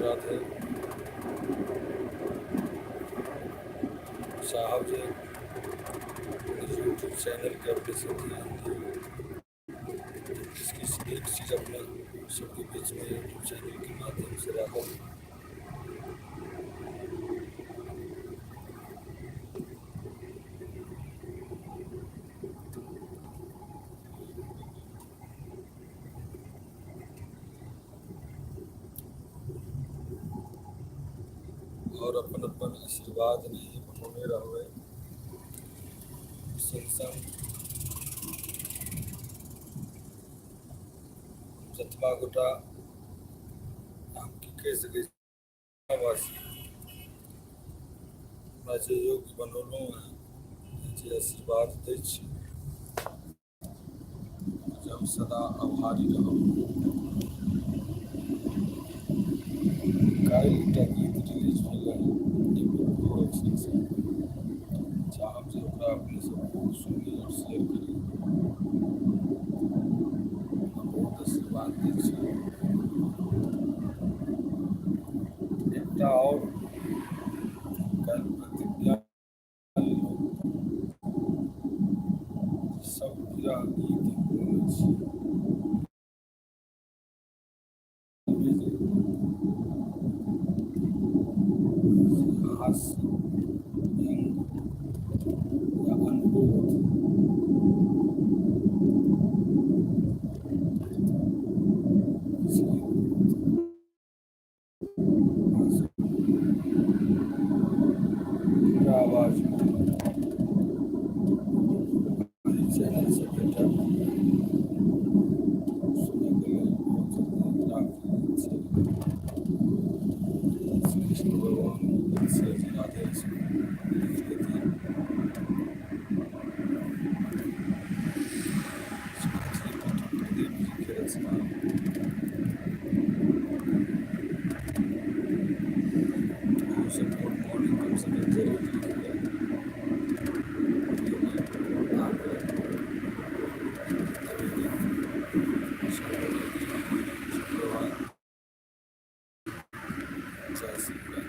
राधे साहब जो YouTube channel के अपने से ध्यान दिए, जिसकी एक चीज़ अपने सबके बीच में यूट्यूब चैनल के माध्यम से रहा। और अपन अपन आशीर्वाद नहीं बनोने रहे संग जतवा गोटा हम की कह सके जे योग्य बनौलहुँ हैं जे आशीर्वाद दै छी हम सदा आभारी रहब। काल्हि एकटा गीत रिलीज भेलै चाहब जे ओकरा अपने सब सुनी और शेयर करी। बहुत आशीर्वाद दै छी। एकटा और काल्हि प्रतिज्ञा सब विरह गीत बोलै छी। हास्य व्यंग या अनुरोध पूरा आवाज चैनल से बेटा सुनने के लिए बहुत श्री कृष्ण भगवान से राधे प्रदीप जी के रचना सपोर्ट मॉर्निंग कम से कम जरूर लिखिए। शुक्रवार जय श्री राम।